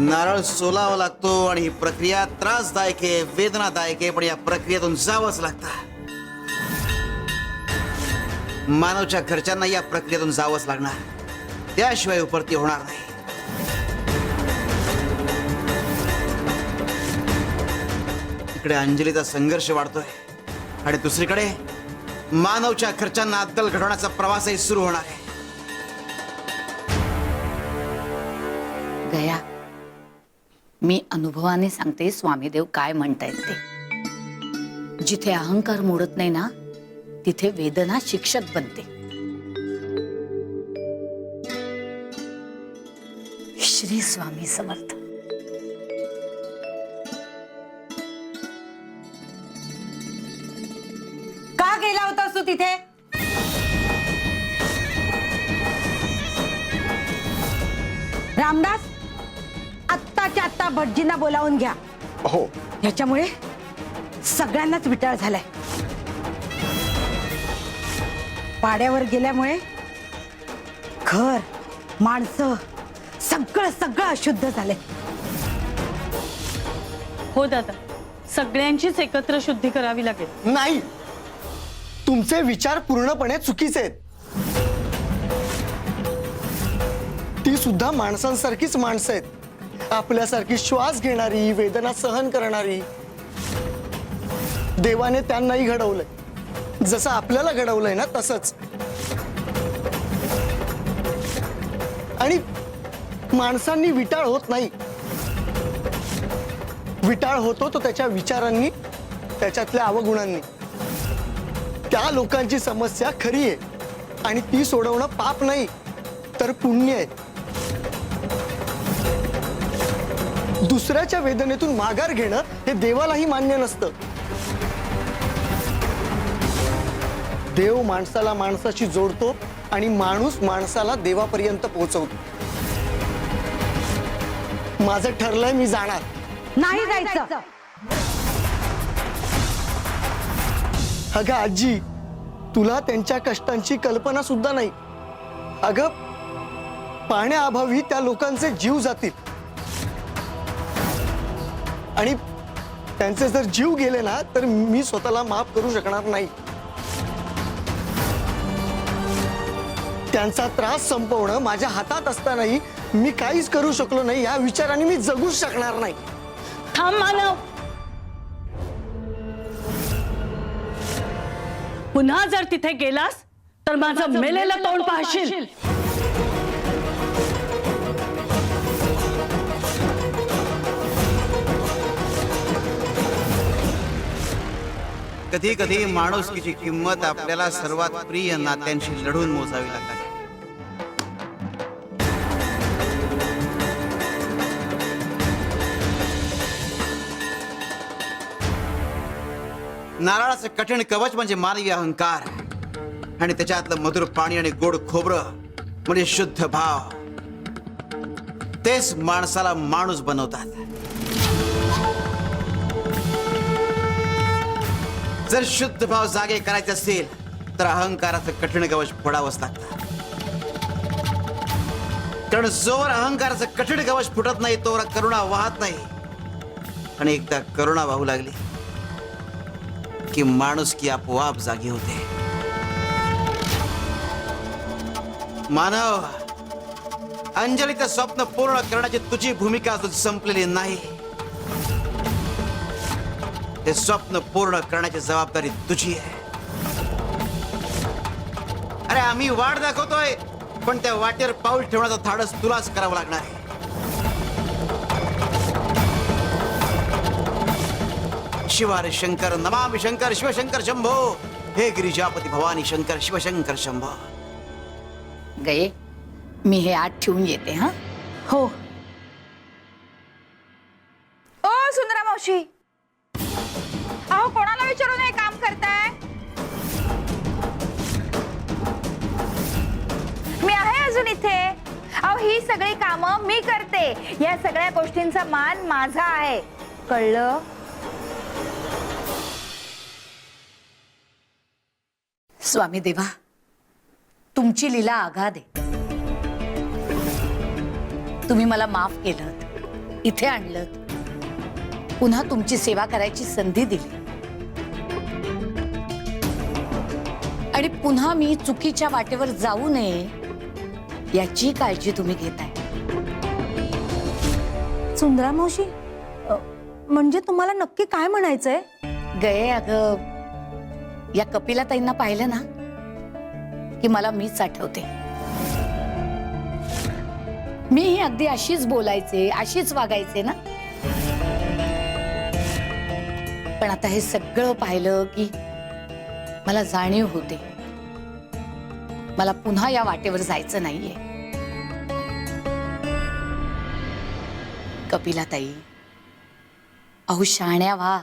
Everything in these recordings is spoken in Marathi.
नारळ सोलावा लागतो आणि ही प्रक्रिया त्रासदायक आहे, वेदनादायक आहे, पण या प्रक्रियेतून जावंच लागतं. मानवच्या घरच्यांना या प्रक्रियेतून जावंच लागणार, त्याशिवाय उपरती होणार नाही. इकडे अंजलीचा संघर्ष वाढतोय आणि दुसरीकडे मानवच्या घरच्यांना अद्दल घडवण्याचा प्रवासही सुरू होणार आहे. गया, मी अनुभवाने सांगते स्वामीदेव काय म्हणतायत ते. जिथे अहंकार मोडत नाही ना, तिथे वेदना शिक्षक बनते. श्री स्वामी समर्थ. का गेला होतास तू तिथे? रामदास, आत्ताच्या आत्ता भटजींना बोलावून घ्या. हो. याच्यामुळे सगळ्यांनाच विटाळ झालाय. पाड्यावर गेल्यामुळे घर, माणसं सगळं सगळं अशुद्ध झालंय. हो दादा, सगळ्यांचीच एकत्र शुद्धी करावी लागेल. नाही, तुमचे विचार पूर्णपणे चुकीचे आहेत. ती सुद्धा माणसांसारखीच माणसं आहेत, आपल्यासारखी श्वास घेणारी, वेदना सहन करणारी. देवाने त्यांनाही घडवलंय, जसं आपल्याला घडवलंय ना तसंच. आणि माणसांनी विटाळ होत नाही, विटाळ होतो तो त्याच्या विचारांनी, त्याच्यातल्या अवगुणांनी. त्या लोकांची समस्या खरी आहे आणि ती सोडवणं पाप नाही तर पुण्य आहे. दुसऱ्याच्या वेदनेतून माघार घेणं हे देवालाही मान्य नसतं. देव माणसाला माणसाशी जोडतो आणि माणूस माणसाला देवापर्यंत पोहोचवतो. माझं ठरलंय, मी जाणार. नाही जायचं. अगं आजी, तुला त्यांच्या कष्टांची कल्पना सुद्धा नाही. अगं, पाण्याअभावी त्या लोकांचे जीव जातील आणि त्यांचे जर जीव गेले ना तर मी स्वतःला माफ करू शकणार नाही. त्यांचा त्रास संपवणं माझ्या हातात असतानाही मी काहीच करू शकलो नाही, या विचाराने मी जगूच शकणार नाही. थांब मानव, पुन्हा जर तिथे गेलास तर माझं मेलेलं तोंड पाहशील. कधी कधी माणुसकीची किंमत आपल्याला सर्वात प्रिय नात्यांशी लढून मोजावी लागते. नारळाचं कठीण कवच म्हणजे मानवी अहंकार आणि त्याच्यातलं मधुर पाणी आणि गोड खोबरं म्हणजे शुद्ध भाव. तेच माणसाला माणूस बनवतात. जर शुद्ध भाव जागे करायचे असतील तर अहंकाराचं कठीण कवच फोडावंच लागतं. कारण जोवर अहंकाराचं कठीण कवच फुटत नाही तोवर करुणा वाहत नाही. आणि एकदा करुणा वाहू लागली की माणुसकी आपोआप जागी होते. मानव, अंजलीचं स्वप्न पूर्ण करण्याची तुझी भूमिका अजून संपलेली नाही. ते स्वप्न पूर्ण करण्याची जबाबदारी तुझी आहे. अरे आम्ही वाट दाखवतोय, पण त्या वाटेवर पाऊल ठेवण्याचं धाडस तुलाच करावं लागणार आहे. शिवारे शंकर, नमामि शंकर, शिवशंकर शंभो. हे गिरिजापती भवानी शंकर, शिवशंकर शंभो. गये, मी हे आत ठेवून येते. हा हो. ओ सुंदरा मावशी, अहो कोणाला विचारून हे काम करताय? मी आहे अजून इथे. अहो ही सगळी कामं मी करते. या सगळ्या गोष्टींचा मान माझा आहे, कळलं? स्वामी देवा, तुमची लीला आगाध आहे. तुम्ही मला माफ केलं, इथे आणलं, पुन्हा तुमची सेवा करायची संधी दिली आणि पुन्हा मी चुकीच्या वाटेवर जाऊ नये याची काळजी तुम्ही घेताय. सुंदरा मावशी, म्हणजे तुम्हाला नक्की काय म्हणायचंय? गये अगं, या कपिलाताईंना पाहिलं ना की मला मीच आठवते. मीही अगदी अशीच बोलायचे, अशीच वागायचे ना. पण आता हे सगळं पाहिलं की मला जाणीव होते मला पुन्हा या वाटेवर जायचं नाहीये. कपिलाताई, अहो शहाण्या व्हा,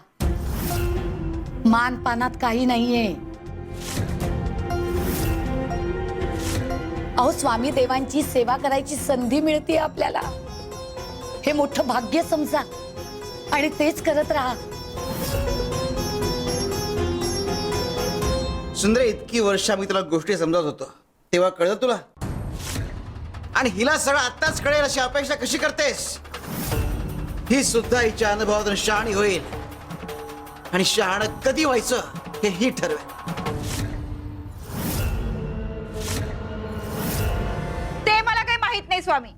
मानपानात काही नाहीये. अहो स्वामी देवांची सेवा करायची संधी मिळते आपल्याला, हे मोठं भाग्य समजा आणि तेच करत राहा. सुंदरे, इतकी वर्ष मी तुला गोष्टी समजावत होतो तेव्हा कळलं तुला? आणि हिला सगळं आत्ताच कळेल अशी अपेक्षा कशी करतेस? ही सुद्धा हिच्या अनुभवातून शहाणी होईल आणि शहाणं कधी व्हायचं हे ही ठरवेल. ते मला काही माहित नाही स्वामी.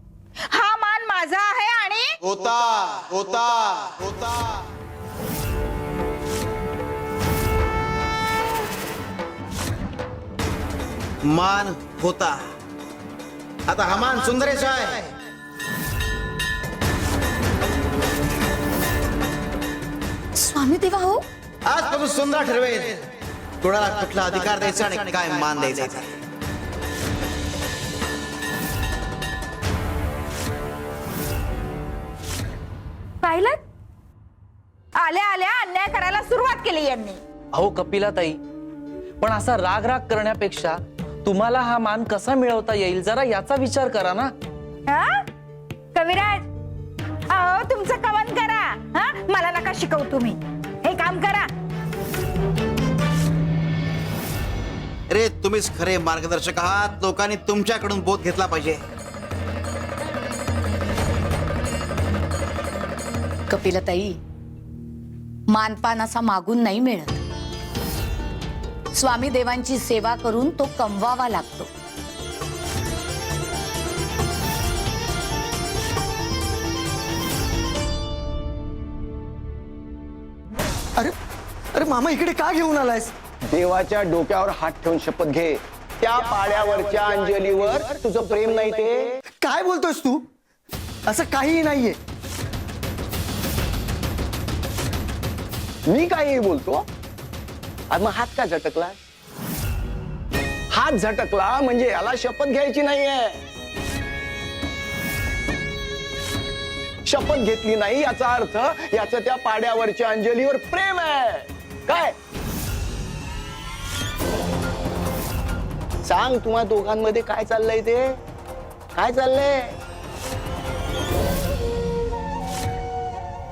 हा मान माझा आहे आणि होता होता होता मान होता. आता हा मान सुंदरेचा आहे. स्वामी देवा हो, आजपासून सुंदर ठरवेल कोणाला कुठला अधिकार द्यायचा आणि काय मान द्यायचा ते. पाहिलं, आल्या आल्या अन्याय करायला सुरुवात केली यांनी. अहो कपिलाताई, पण असा राग राग करण्यापेक्षा तुम्हाला हा मान कसा मिळवता येईल जरा याचा विचार करा ना. हा? कविराज, अहो तुमचं कवन करा. हा, मला नका शिकवू तुम्ही. हे काम करा. रे, तुम्हीच खरे मार्गदर्शक आहात. लोकांनी तुमच्याकडून बोध घेतला पाहिजे. कपिलताई, मानपान असा मागून नाही मिळत. स्वामी देवांची सेवा करून तो कमवावा लागतो. अरे अरे मामा, इकडे का घेऊन आलायस? देवाच्या डोक्यावर हात ठेवून शपथ घे. त्या पाड्यावरच्या अंजलीवर तुझं प्रेम नाही ते? काय बोलतोस तू? असं काहीही नाहीये. मी काही बोलतो? आज मग हात का झटकला? हात झटकला म्हणजे याला शपथ घ्यायची नाहीये. शपथ घेतली नाही याचा अर्थ याचं त्या पाड्यावरच्या अंजलीवर प्रेम आहे. काय सांग, तुम्हा दोघांमध्ये काय चाललंय? ते काय चाललंय?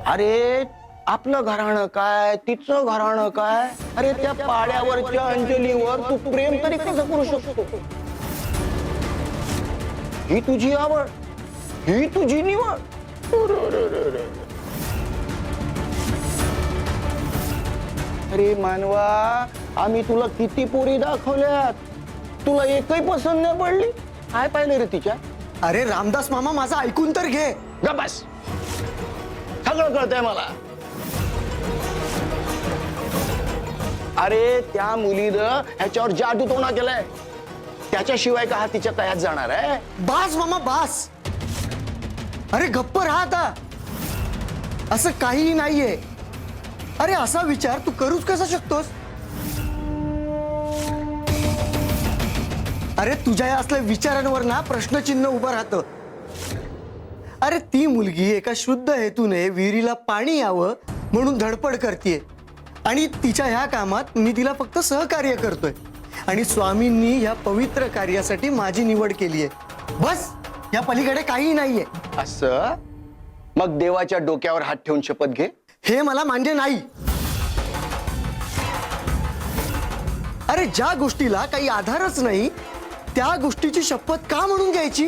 अरे आपलं घराणं काय, तिचं घराणं काय? अरे त्या पाड्यावरच्या अंजलीवर तू प्रेम तरी कसं करू शकतो? ही तुझी आवड, ही तुझी निवड. अरे मानवा, आम्ही तुला किती पोरी दाखवल्यात, तुला एकही पसंत नाही पडली? काय पाहिलं रे तिच्या? अरे रामदास मामा, माझं ऐकून तर घे. ग बस, सगळं कळतंय मला. अरे त्या मुलीनं ह्याच्यावर जादू टोणा केलाय. त्याच्याशिवाय का हा तिच्या कयात जाणार आहे? बास मामा, बास. अरे गप्प राहा आता. असं काहीही नाहीये. अरे असा विचार तू करूच कसा शकतोस? अरे तुझ्या या असल्या विचारांवर ना प्रश्नचिन्ह उभं राहतं. अरे ती मुलगी एका शुद्ध हेतूने विहिरीला पाणी यावं म्हणून धडपड करतेय आणि तिच्या ह्या कामात मी तिला फक्त सहकार्य करतोय आणि स्वामींनी ह्या पवित्र कार्यासाठी माझी निवड केली आहे. बस, या पलीकडे काही नाहीये. असं? मग देवाच्या डोक्यावर हात ठेवून शपथ घे. हे मला मान्य नाही. अरे ज्या गोष्टीला काही आधारच नाही त्या गोष्टीची शपथ का म्हणून घ्यायची?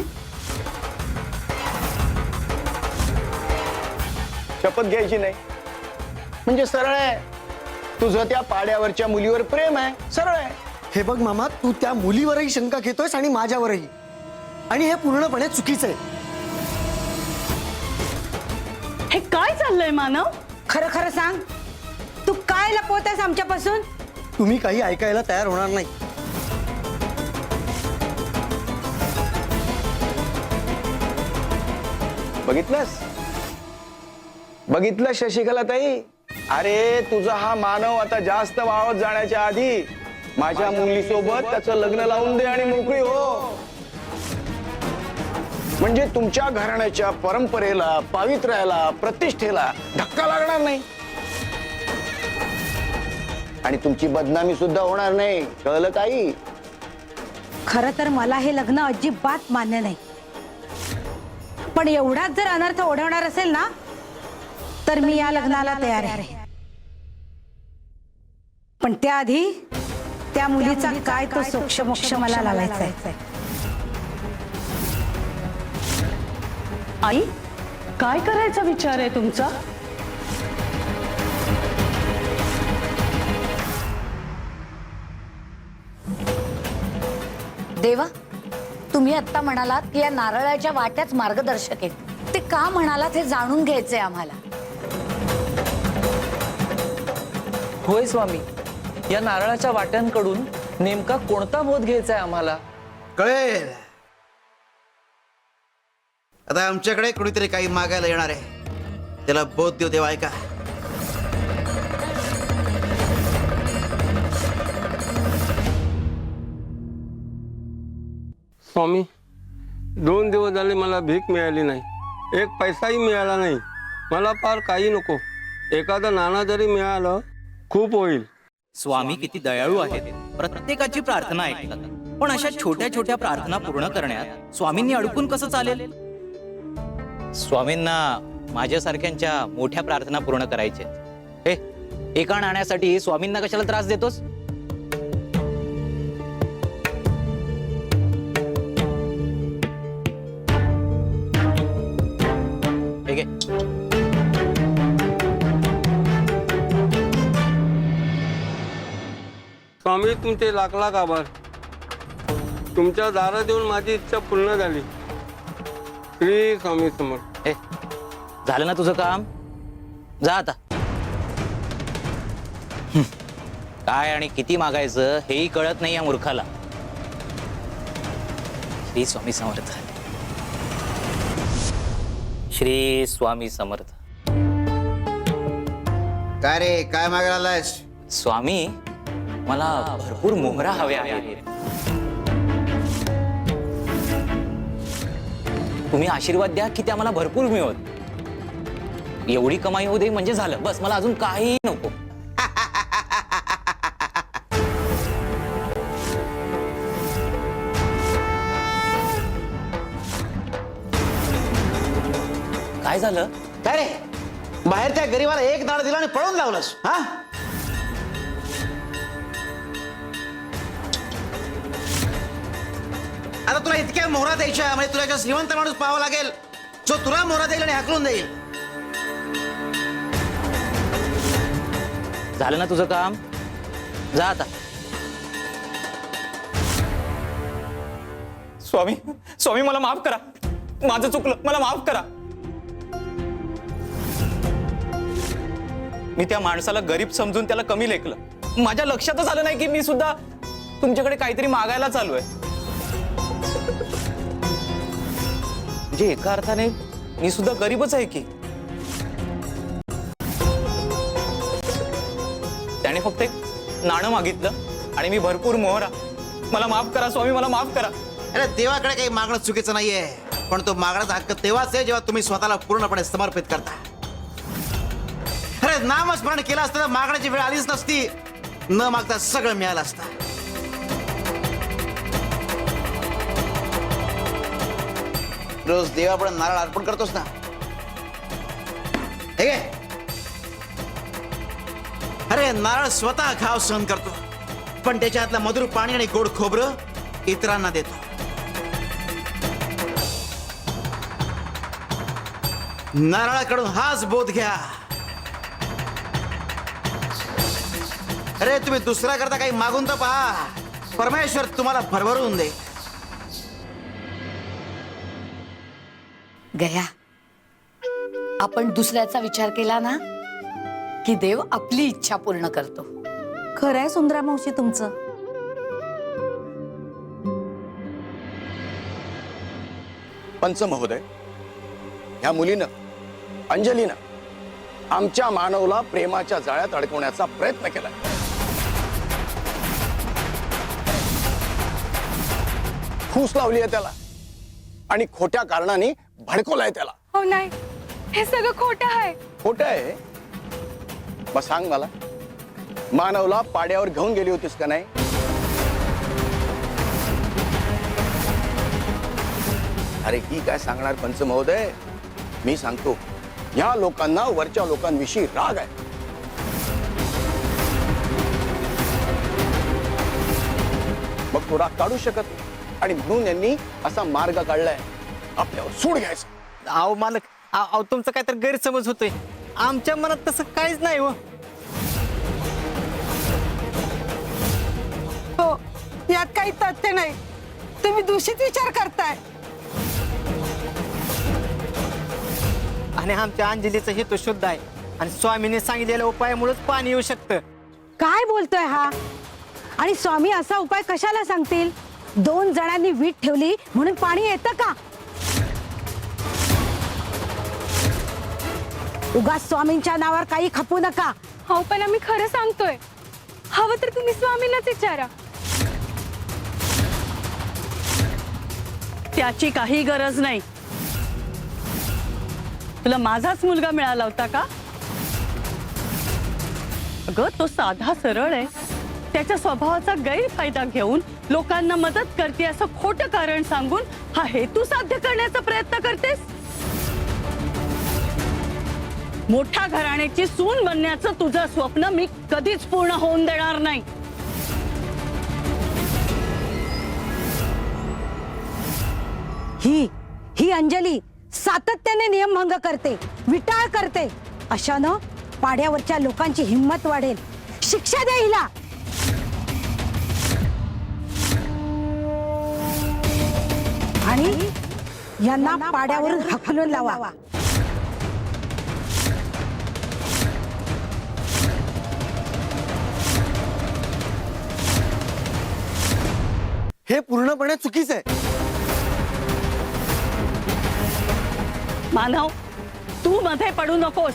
शपथ घ्यायची नाही म्हणजे सरळ आहे. तुझं त्या पाड्यावरच्या मुलीवर प्रेम आहे, सरळ आहे. हे बघ मामा, तू त्या मुलीवरही शंका घेतोयस आणि माझ्यावरही, आणि हे पूर्णपणे चुकीचं आहे. हे काय चाललंय मानव? खरं खरं सांग, तू काय लपवतेस आमच्यापासून? तुम्ही काही ऐकायला तयार होणार नाही. बघितलं शशिकला ताई? अरे तुझा हा मानव आता जास्त वावत जाण्याच्या आधी माझ्या मुलीसोबत त्याचं लग्न लावून दे आणि मोकळी हो. म्हणजे तुमच्या घराण्याच्या परंपरेला, पावित्र्याला, प्रतिष्ठेला धक्का लागणार नाही आणि तुमची बदनामी सुद्धा होणार नाही. कळलं ताई? खरं तर मला हे लग्न अजिबात मान्य नाही, पण एवढाच जर अनर्थ ओढवणार असेल ना तर मी या लग्नाला तयार आहे. पण त्याआधी त्या मुलीचा काय तो सोक्ष मला लावायचा आहे. आई, काय करायचा विचार आहे तुमचा? देवा, तुम्ही आत्ता म्हणालात की या नारळाच्या वाट्याच मार्गदर्शक आहेत. ते का म्हणालात हे जाणून घ्यायचंय आम्हाला. होय स्वामी, या नारळाच्या वाट्यांकडून नेमका कोणता बोध घ्यायचा आहे आम्हाला? कळेल. आता आमच्याकडे कुणीतरी काही मागायला येणार आहे, त्याला बोध देऊ देवा. ऐका, स्वामी, 2 दिवस झाले मला भीक मिळाली नाही, एक पैसाही मिळाला नाही. मला फार काही नको, एखादं नाणं जरी मिळालं खूप होईल. स्वामी किती दयाळू आहेत, प्रत्येकाची प्रार्थना ऐकतात. पण अशा छोट्या छोट्या प्रार्थना पूर्ण करण्यात स्वामींनी अडकून कसं चालेल? स्वामींना माझ्यासारख्यांच्या मोठ्या प्रार्थना पूर्ण करायच्या. हे एका नाण्यासाठी स्वामींना कशाला त्रास देतोस? हे घे. स्वामी, तुमचे लाख लाख आभार. तुमच्या दारात येऊन माझी इच्छा पूर्ण झाली. श्री स्वामी समर्थ. हे झालं ना तुझं काम? जा आता. काय आणि किती मागायचं हेही कळत नाही या मूर्खाला. श्री स्वामी समर्थ. श्री स्वामी समर्थ. काय रे, काय मागायला आलायस? स्वामी, मला भरपूर मोहरा हव्या आहेत. तुम्ही आशीर्वाद द्या की त्या मला भरपूर मिळवत. एवढी कमाई होऊ दे म्हणजे झालं, बस. मला अजून काही नको. काय झालं? काय रे, बाहेर त्या गरीबाला एक नाणं दिला आणि पळून लावलंस? हा, आता तुला इतक्या मोहरा द्यायच्या, म्हणजे तुला श्रीमंत माणूस पाहावा लागेल जो तुला मोहरा देईल आणि हाकलून देईल. झालं ना तुझं काम? जा आता. स्वामी, स्वामी मला माफ करा. माझं चुकलं, मला माफ करा. मी त्या माणसाला गरीब समजून त्याला कमी लेखलं. माझ्या लक्षातच आलं नाही की मी सुद्धा तुमच्याकडे काहीतरी मागायला चालू आहे. म्हणजे एका अर्थाने मी सुद्धा गरीबच आहे की. त्याने फक्त एक नाणं मागितलं आणि मी भरपूर मोहरा. मला माफ करा स्वामी, मला माफ करा. अरे देवाकडे काही मागणं चुकीचं नाहीये, पण तो मागण्याचा हक्क तेव्हाच आहे जेव्हा तुम्ही स्वतःला पूर्णपणे समर्पित करता. अरे नामस्मरण केलं असतं तर मागण्याची वेळ आलीच नसती, न मागता सगळं मिळालं असतं. रोज देवापुढे नारळ अर्पण करतोस ना, हे घे. अरे नारळ स्वतः घाव सहन करतो, पण त्याच्यातलं मधुर पाणी आणि गोड खोबरं इतरांना देतो. नारळाकडून हाच बोध घ्या. अरे तुम्ही दुसऱ्या करता काही मागून तर पहा, परमेश्वर तुम्हाला भरभरून दे. गया, आपण दुसऱ्याचा विचार केला ना की देव आपली इच्छा पूर्ण करतो. खरंय सुंदरा मावशी तुमचं. पंच महोदय, ह्या मुलीनं अंजलीनं आमच्या मानवला प्रेमाच्या जाळ्यात अडकवण्याचा प्रयत्न केला. फूस लावली आहे त्याला आणि खोट्या कारणाने भडकवलाय त्याला. हो नाही, हे सगळं खोटं आहे. खोटं आहे? मग सांग मला, मानवला पाड्यावर घेऊन गेली होतीस का नाही? अरे ही काय सांगणार पंच महोदय, मी सांगतो, या लोकांना वरच्या लोकांविषयी राग आहे. मग तो राग काढू शकत नाही आणि म्हणून यांनी असा मार्ग काढलाय, आपल्यावर सूड घ्यायचा. अहो मालक, अहो तुमचं काय तर गैरसमज होतोय. आमच्या मनात तसं काहीच नाही. हो, यात काही तथ्य नाही. तुम्ही दूषित विचार करताय. आणि आमच्या अंजलीचा हेतू शुद्ध आहे आणि स्वामीने सांगितलेल्या उपायामुळेच पाणी येऊ शकतं. काय बोलतोय हा? आणि स्वामी असा उपाय कशाला सांगतील? 2 जणांनी वीट ठेवली म्हणून पाणी येतं का? उगाच स्वामींच्या नावावर काही खपू नका. हो पण आम्ही खरं सांगतोय. हवं तर तुम्ही स्वामींनाच विचारा. त्याची काही गरज नाही. तुला माझाच मुलगा मिळाला होता का? अगं तो साधा सरळ आहे. त्याच्या स्वभावाचा गैरफायदा घेऊन लोकांना मदत करते असं खोटं कारण सांगून हा हेतू साध्य करण्याचा प्रयत्न करतेस. मोठ्या घराण्याची सून बनण्याचं तुझं स्वप्न मी कधीच पूर्ण होऊन देणार नाही. ही अंजली सातत्याने नियमभंग करते, विटाळ करते. अशानं पाड्यावरच्या लोकांची हिंमत वाढेल. शिक्षा द्या हिला. आणि यांना पाड्यावरून हकलून लावा. हे पूर्णपणे चुकीचं आहे. मानव, तू मध्ये पडू नकोस.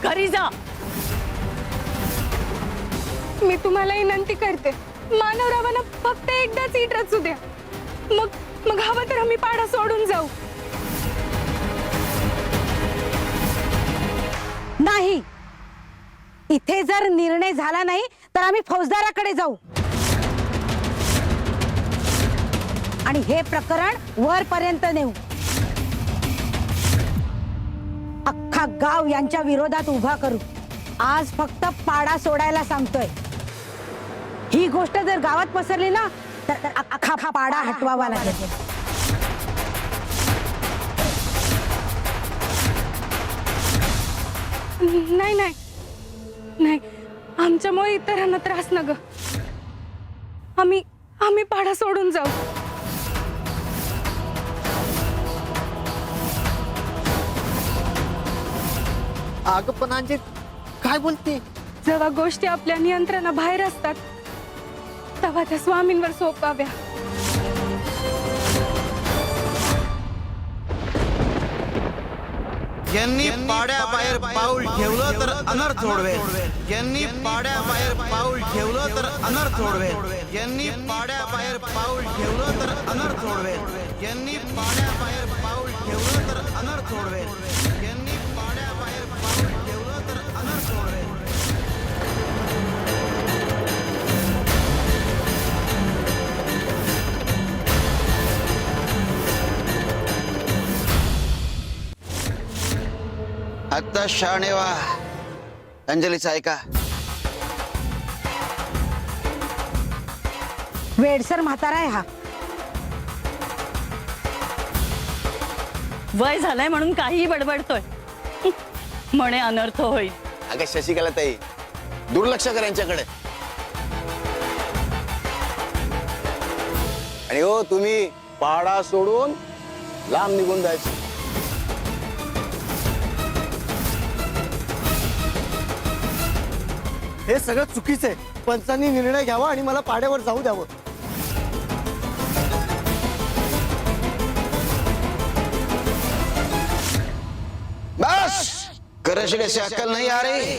घरी जा. मी तुम्हाला विनंती करते, मानवरावांना फक्त एकदाच इट रचू द्या. मग हवं तर आम्ही पाडा सोडून जाऊ. नाही, इथे जर निर्णय झाला नाही तर आम्ही फौजदाराकडे जाऊ आणि हे प्रकरण वरपर्यंत नेऊ. अख्खा गाव यांच्या विरोधात उभा करू. आज फक्त पाडा सोडायला सांगतोय. ही गोष्ट जर गावात पसरली ना तर अख्खा पाडा हटवावा लागेल. नाही नाही नाही, आमच्यामुळे इतरांना त्रास न ग. आम्ही पाडा सोडून जाऊ. अगं पण अंजली काय बोलते? जेव्हा गोष्टी आपल्या नियंत्रणाबाहेर असतात तेव्हा त्या स्वामींवर सोपाव्या. यांनी पाड्याबाहेर पाऊल ठेवलं तर अनर्थ ओढवेल. यांनी पाड्याबाहेर पाऊल ठेवलं तर अनर्थ ओढवेल. यांनी पाड्याबाहेर पाऊल ठेवलं तर अनर्थ ओढवेल. यांनी पाड्याबाहेर पाऊल ठेवलं तर अनर्थ ओढवेल. यांनी पाड्याबाहेर पाऊल ठेवलं तर अनर्थ ओढवेल. आता शहाणे व्हा. अंजलीचं ऐका. वेडसर म्हातारा आहे हा. वय झालंय म्हणून काहीही बडबडतोय. म्हणे अनर्थ होईल. अगं शशिकला ताई, दुर्लक्ष कर यांच्याकडे. आणि हो, तुम्ही पाडा सोडून लांब निघून जायचं. हे सगळं चुकीचं आहे. पंचांनी निर्णय घ्यावा आणि मला पाड्यावर जाऊ द्यावं. बस करशे से अक्कल नहीं आ रही.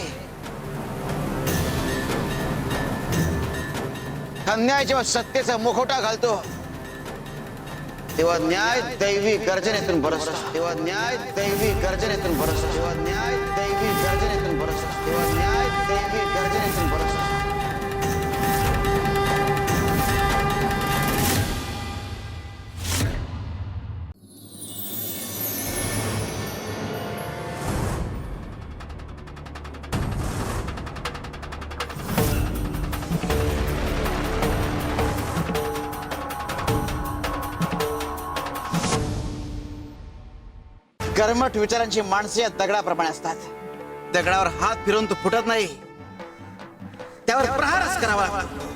अन्याय जेव्हा सत्तेचा मुखवटा घालतो तेव्हा न्याय दैवी गर्जनेतून बरसतो. तेव्हा न्याय दैवी गर्जनेतून बरसतो. तेव्हा न्याय दैवी गर्जनेतून बरसतो. तेव्हा न्याय दैवी गर्जनेतून बरसतो. कर्मठ विचारांची माणसे या दगडाप्रमाणे असतात. दगडावर हात फिरवून तो फुटत नाही, त्यावर प्रहारच करावा लागतो.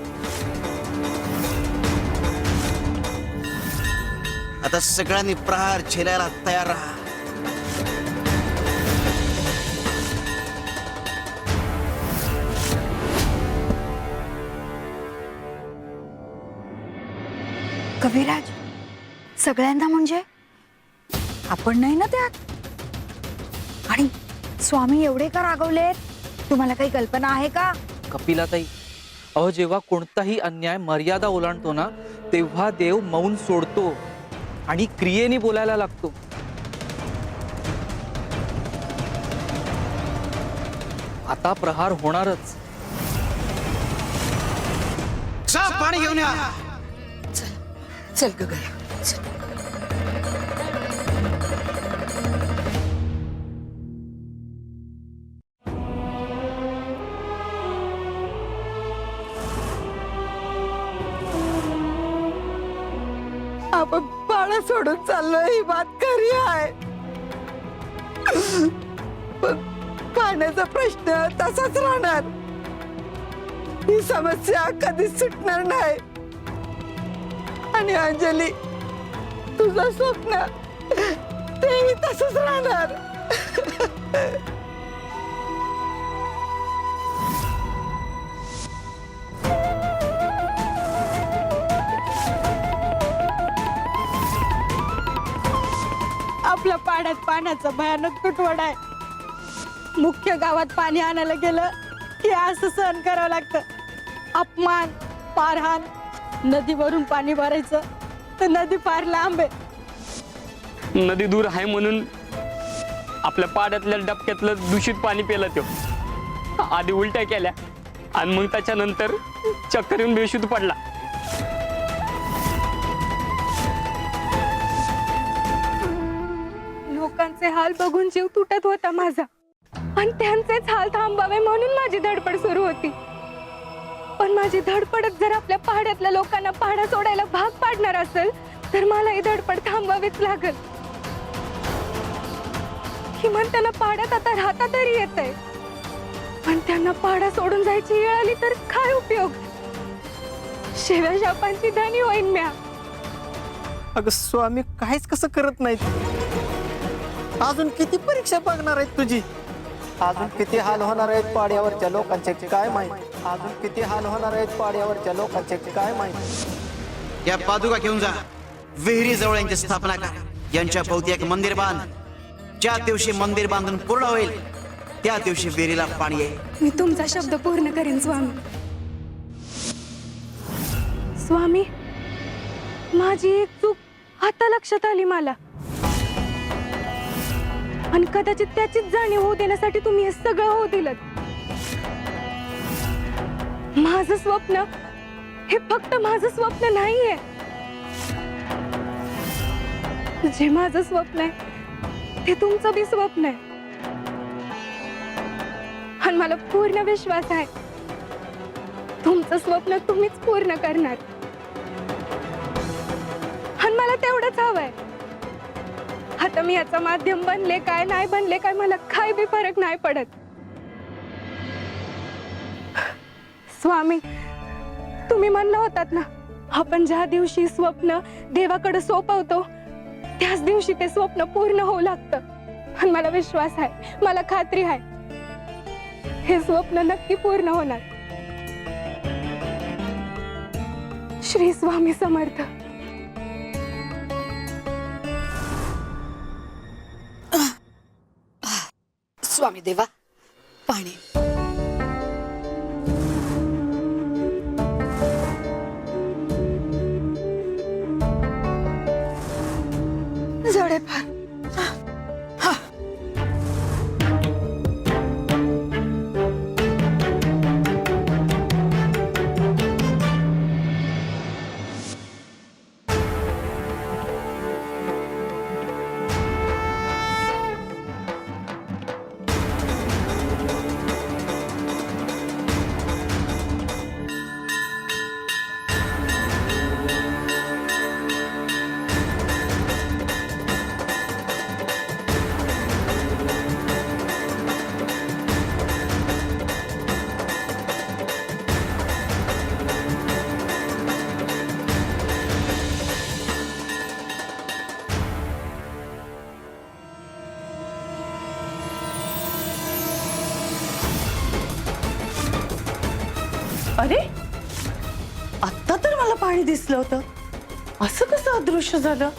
आता सगळ्यांनी प्रहार झेलायला तयार राहा. कविराज, सगळ्यांना म्हणजे आपण नाही ना त्यात? आणि स्वामी एवढे का रागवलेत? तुम्हाला काही कल्पना आहे का? कपिलाताई, अहो जेव्हा कोणताही अन्याय मर्यादा ओलांडतो ना, तेव्हा देव मौन सोडतो आणि क्रियेने बोलायला लागतो. आता प्रहार होणारच. साफ पाणी घेऊन या. चल ग गया, चल. आपण पाडा सोडून चाललोय ही बात खरी आहे, पण पाण्याचा प्रश्न तसाच राहणार. ही समस्या कधीच सुटणार नाही. आणि अंजली, तुझं स्वप्न तेही तसंच राहणार. आपल्या पाण्यात पाण्याचा भयानक तुटवडा आहे. मुख्य गावात पाणी आणायला गेलं की असं सहन करावं लागतं. अपमान, पारहाण. नदीवरून पाणी भरायचं तर नदी फार लांब आहे. नदी दूर आहे म्हणून आपल्या पाड्यातल्या डबक्यातलं दूषित पाणी पिलं तो. आधी उलट्या केल्या आणि मग त्याच्यानंतर चक्कर येऊन बेशुद्ध पडला. लोकांचे हाल बघून जीव तुटत होता माझा, आणि त्यांचेच हाल थांबावे म्हणून माझी धडपड सुरू होती. पण माझी धडपडच जर आपल्या पहाड्यातल्या लोकांना पहाडा सोडायला भाग पाडणार असेल तर मला ही धडपड थांबवावीच लागल. किमान त्यांना पहाड्यात आता राहता तरी येतंय, पण त्यांना पहाडा सोडून जायची वेळ आली तर काय उपयोग? शिव्या शापांची धनी होईन म्या. अगं स्वामी काहीच कसं करत नाहीत. अजून किती परीक्षा बघणार आहेत तुझी? अजून किती हाल होणार आहेत पाड्यावरच्या लोकांचे काय माहित? अजून किती हाल होणार आहेत पाड्यावरच्या लोकांचे काय माहित? या पादुका घेऊन जा. विहिरी जवळ यांची स्थापना कर. यांच्या भोवती एक मंदिर बांध. ज्या दिवशी मंदिर बांधून पूर्ण होईल त्या दिवशी विहिरीला पाणी येईल. मी तुमचा शब्द पूर्ण करेन स्वामी. स्वामी, माझी एक चूक आता लक्षात आली मला, आणि कदाचित त्याचीच जाणीव होऊ देण्यासाठी तुम्ही हे सगळं होऊ दिलं. माझं स्वप्न हे फक्त माझं स्वप्न नाहीये. जे माझं स्वप्न आहे ते तुमचं बी स्वप्न आहे, आणि मला पूर्ण विश्वास आहे तुमचं स्वप्न तुम्हीच पूर्ण करणार. आणि मला तेवढंच हवंय, आता मी याचा माध्यम बनले काय नाही बनले काय मला काय बी फरक नाही पडत. स्वामी, तुम्ही म्हणलं होतात ना, आपण ज्या दिवशी स्वप्न देवाकडे सोपवतो त्याच दिवशी ते स्वप्न पूर्ण होऊ लागतं. आणि मला विश्वास आहे, मला खात्री आहे, हे स्वप्न नक्की पूर्ण होणार. श्री स्वामी समर्थ. स्वामी देवा, पाणी. जडे फार. अरे, आता तर मला पाणी दिसलं होतं, असं कसं अदृश्य झालं?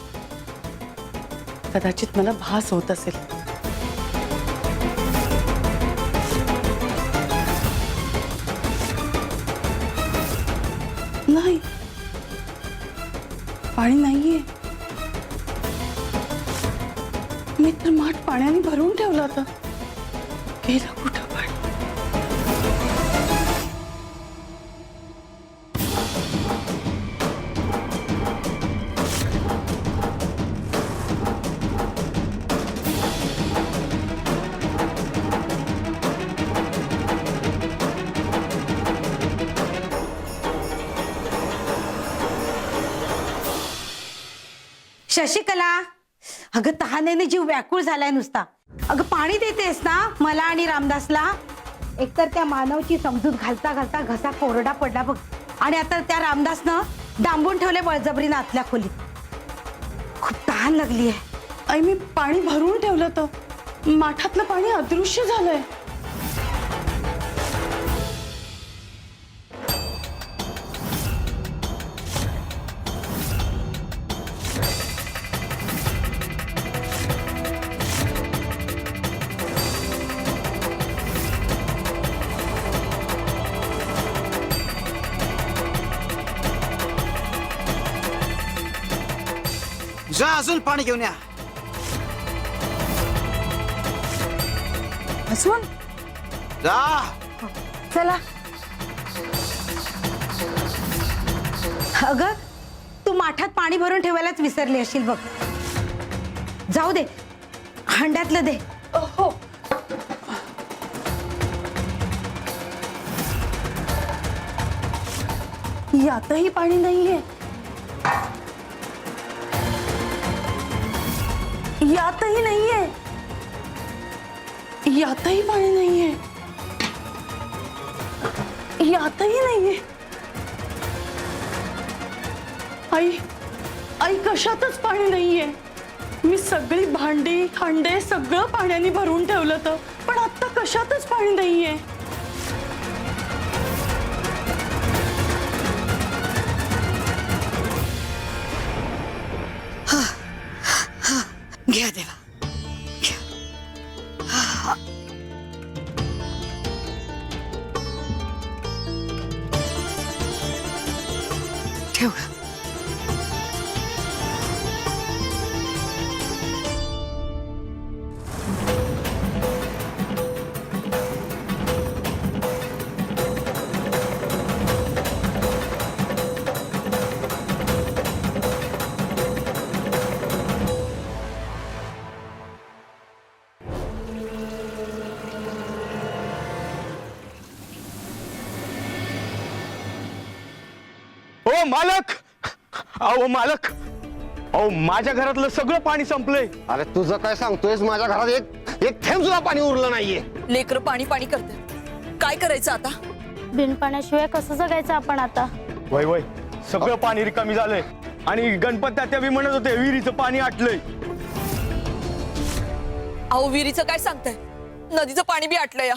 कदाचित मला भास होत असेल. नाही, पाणी नाहीये. मी तर माठ पाण्याने भरून ठेवला होता. गेलं कुठं पाणी? शशिकला, अगं तहानेने जीव व्याकुळ झालाय नुसता. अगं पाणी देतेस ना मला आणि रामदासला? एकतर त्या मानवची समजूत घालता घालता घसा कोरडा पडला बघ, आणि आता त्या रामदासनं डांबून ठेवले बळजबरीनं आतल्या खोलीत. खूप तहान लागली आहे. आई, मी पाणी भरून ठेवलं होतं, माठातलं पाणी अदृश्य झालंय. जा अजून पाणी घेऊन या. असून जा. चला. अगं तू माठात पाणी भरून ठेवायलाच विसरली असशील बघ. जाऊ दे, हंड्यातलं दे. हो. यातही पाणी नाहीये. यातही नाहीये. यातही पाणी नाहीये. यातही नाहीये. आई, आई, कशातच पाणी नाहीये. मी सगळी भांडी खांडे सगळं पाण्याने भरून ठेवलं होतं, पण आता कशातच पाणी नाहीये. घ्या देवा, घ्या. ठेव. ओ मालक, अहो मालक, अहो माझ्या घरातलं सगळं पाणी संपलंय. अरे तुझं काय सांगतोयस? माझ्या घरात एक थेंब सुद्धा पाणी उरलं नाहीये. लेकर पाणी पाणी करते, काय करायचं आता? बिन पाण्याशिवाय कसं जगायचं आपण आता? वय वय सगळं पाणी रिकामी झालंय. आणि गणपत तात्या बी म्हणत होते विहिरीचं पाणी आटलंय. अहो विहिरीचं काय सांगताय, नदीचं पाणी बी आटलं या.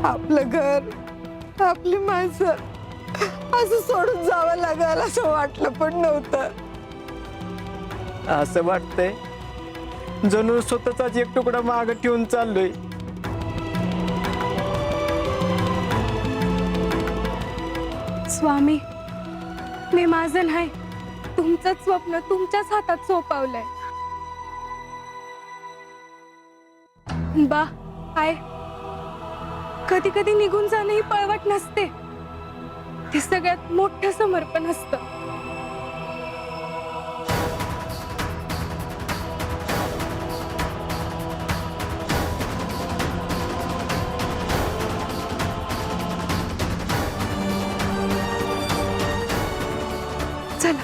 आपलं घर, आपली माणसं असं सोडून जावं लागेल असं वाटलं पण नव्हतं. असं वाटतंय जणू स्वतःचाच एक तुकडा माग ठेवून चाललोय. स्वामी, मी माझं नाही, तुमचंच स्वप्न तुमच्याच हातात सोपवलंय. बा आय, कधी कधी निघून जाणं ही पळवाट नसते, ते सगळ्यात मोठं समर्पण असतं. चला.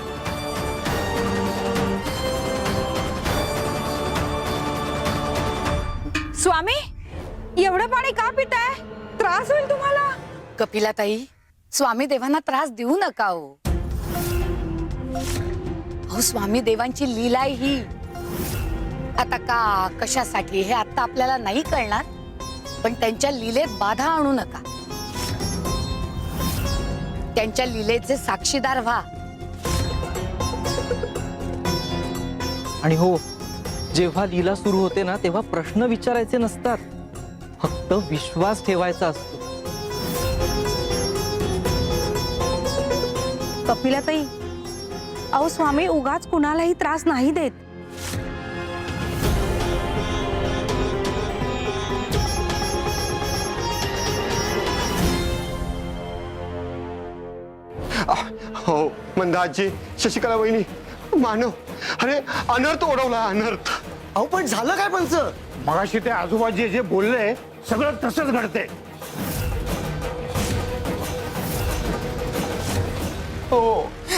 स्वामी, एवढं पाणी का पिताय? त्रास होईल तुम्हाला. कपिलाताई, स्वामी देवांना त्रास देऊ नका हो. अहो स्वामी देवांची लीला आहे ही. आता का कशासाठी हे आता आपल्याला नाही कळणार, पण त्यांच्या लीलेत बाधा आणू नका. त्यांच्या लीलेचे साक्षीदार व्हा. आणि हो, जेव्हा लीला सुरू होते ना तेव्हा प्रश्न विचारायचे नसतात, फक्त विश्वास ठेवायचा असतो. कपिलाताई, अहो स्वामी उगाच कुणालाही त्रास नाही देत. हो मंदाजी, शशिकला वहिनी, मानव, अरे अनर्थ ओढवला, अनर्थ. अहो पण झालं काय पंच? मगाशी ते आजोबाजी जे बोलले सगळं तसंच घडते. हो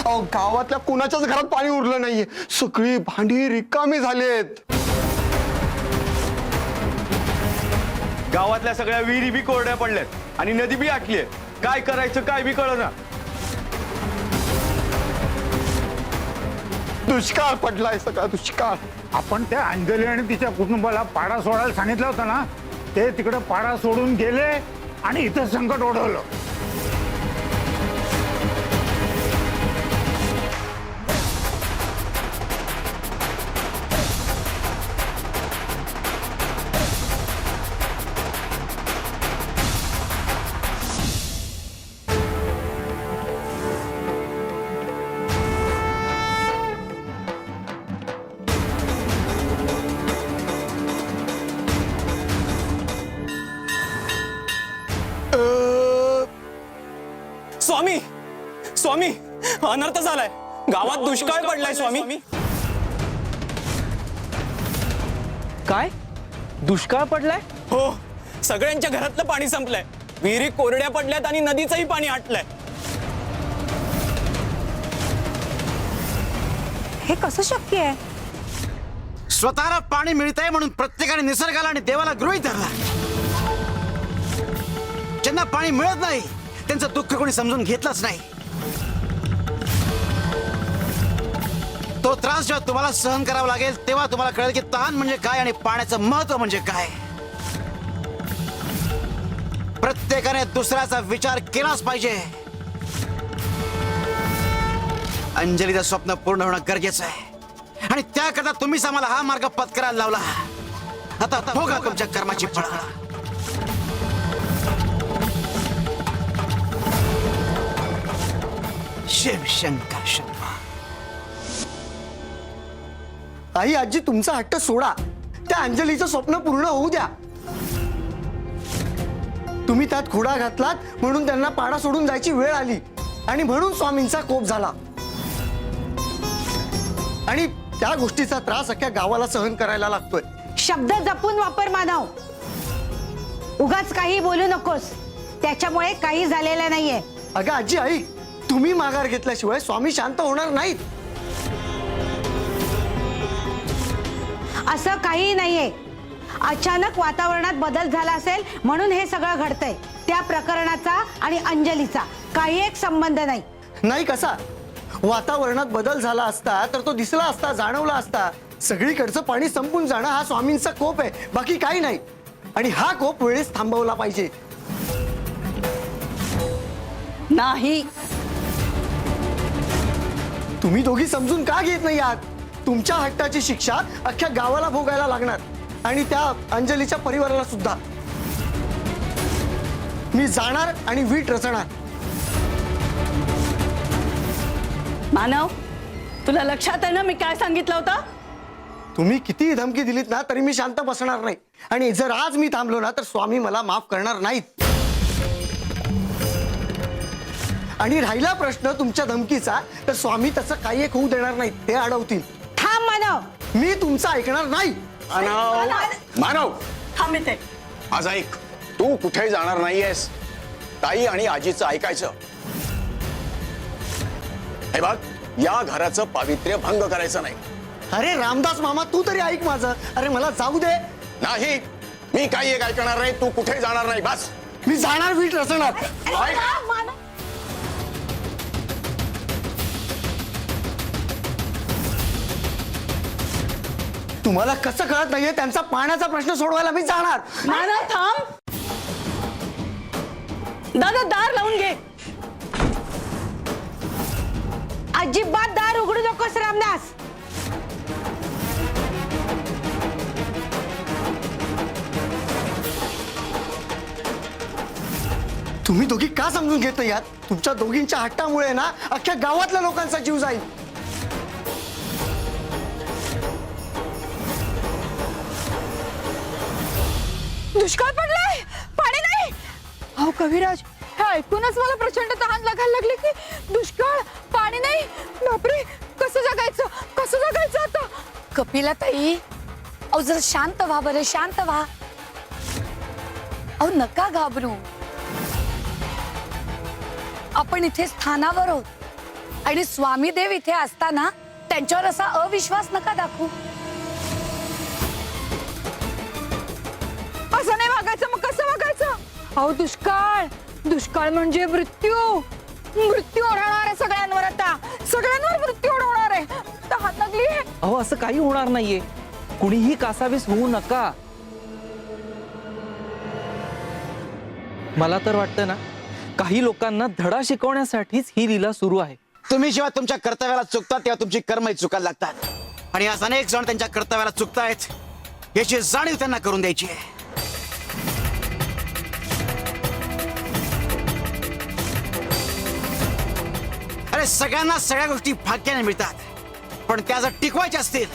अहो गावातल्या कुणाच्याच घरात पाणी उरलं नाहीये. सगळी भांडी रिकामी झालेत. गावातल्या सगळ्या विहिरी बी कोरड्या पडल्यात आणि नदी बी आटलीये. काय करायचं काय बी कळना. दुष्काळ पडलाय, सगळा दुष्काळ. आपण त्या अंजली आणि तिच्या कुटुंबाला पाडा सोडायला सांगितलं होतं ना, ते तिकडे पाडा सोडून गेले आणि इथं संकट ओढवलं. स्वामी, स्वामी, अनर्थ झालाय. गावात दुष्काळ पडलाय स्वामी. काय दुष्काळ पडलाय? हो, सगळ्यांच्या घरातलं पाणी संपलंय. विहिरी कोरड्या पडल्यात आणि नदीचंही पाणी आटलंय. हे कसं शक्य आहे? स्वतःला पाणी मिळतंय म्हणून प्रत्येकाने निसर्गाला आणि देवाला गृहीत धरला. ज्यांना पाणी मिळत नाही त्यांचं दुःख कोणी समजून घेतलंच नाही. तो त्रास जेव्हा तुम्हाला सहन करावा लागेल तेव्हा तुम्हाला कळेल की तहान म्हणजे काय आणि पाण्याचं महत्व म्हणजे काय. प्रत्येकाने दुसऱ्याचा विचार केलाच पाहिजे. अंजलीचं स्वप्न पूर्ण होणं गरजेचं आहे. आणि त्याकरता तुम्हीच आम्हाला हा मार्ग पत्करायला लावला. आता भोगा तुमच्या कर्माची फळं. शिव शंकर शंकर. आई आजी तुमचा हट्ट सोडा. त्या अंजलीचं स्वप्न पूर्ण होऊ द्या. तुम्ही त्यात खोडा घातलात म्हणून त्यांना पाडा सोडून जायची वेळ आली आणि म्हणून स्वामींचा कोप झाला. आणि त्या गोष्टीचा त्रास अख्ख्या गावाला सहन करायला लागतोय. शब्द जपून वापर मानव. उगाच काही बोलू नकोस. त्याच्यामुळे काही झालेलं नाहीये. अगं आजी आई, तुम्ही माघार घेतल्याशिवाय स्वामी शांत होणार नाहीत. असं काही नाहीये. अचानक वातावरणात बदल झाला असेल म्हणून हे सगळं घडतंय. त्या प्रकरणाचा आणि अंजलीचा काही एक संबंध नाही. नाही कसा? वातावरणात बदल झाला असता तर तो दिसला असता, जाणवला असता. सगळीकडचं पाणी संपून जाणं हा स्वामींचा कोप आहे, बाकी काही नाही. आणि हा कोप वेळेस थांबवला पाहिजे. नाही. तुम्ही दोघी समजून का घेत नाही आहात? तुमच्या हट्टाची शिक्षा अख्ख्या गावाला भोगायला लागणार आणि त्या अंजलीच्या परिवाराला सुद्धा. मी जाणार आणि वीट रचणार. मानव, तुला लक्षात आहे ना मी काय सांगितलं होतं? तुम्ही कितीही धमकी दिलीत ना तरी मी शांत बसणार नाही. आणि जर आज मी थांबलो ना तर स्वामी मला माफ करणार नाहीत. आणि राहिला प्रश्न तुमच्या धमकीचा, तर स्वामी त्याचं काही एक होऊ देणार नाहीत. ते अडवतील. थांब मानव. मी तुमचं ऐकणार नाही. मानव, थांब इथे. आज ऐक, तू कुठे जाणार नाहीयेस. ताई आणि आजीचं ऐकायचं. हे बघ, या घराचं पावित्र्य भंग करायचं नाही. अरे रामदास मामा, तू तरी ऐक माझं. अरे मला जाऊ दे. नाही, मी काही एक ऐकणार नाही. तू कुठे जाणार नाही. बस. मी जाणार, वीट रचणार. तुम्हाला कसं कळत नाहीये? त्यांचा पाण्याचा प्रश्न सोडवायला मी जाणार. मानव थांब. दादा दार लावून घे. अजिबात दार उघडू नकोस रामदास. तुम्ही दोघी का समजून घेत नाही आहात? तुमच्या दोघींच्या हट्टामुळे ना अख्ख्या गावातल्या लोकांचा जीव जाईल. दुष्काळ पडलाय, पाणी नाही. अहो कविराज, हे ऐकूनच मला प्रचंड तहान लागायला लागली की दुष्काळ, पाणी नाही. बापरे, कसं जगायचं, कसं जगायचं आता? कपिला ताई, अहो जरा शांत व्हा बरं, शांत व्हा. अहो नका घाबरू. आपण इथे स्थानावर आहोत आणि स्वामी देव इथे असताना त्यांच्यावर असा अविश्वास नका दाखवू. असं नाही वागायचं. मग कसं वागायचं? अहो दुष्काळ, दुष्काळ म्हणजे मृत्यू. मृत्यू ओढवणार आहे सगळ्यांवर. आता सगळ्यांवर मृत्यू ओढवणार आहे. तहान लागली आहे. अहो असं काही होणार नाहीये. कुणीही कासावीस होऊ नका. मला तर वाटतं ना, काही लोकांना धडा शिकवण्यासाठीच ही लीला सुरू आहे. तुम्ही जेव्हा तुमच्या कर्तव्याला चुकतात तेव्हा तुमची कर्मही चुकायला लागतात. आणि आज अनेक जण त्यांच्या कर्तव्याला चुकतायत याची जाणीव त्यांना करून द्यायची आहे. अरे सगळ्यांना सगळ्या गोष्टी भाग्याने मिळतात, पण त्या जर टिकवायच्या असतील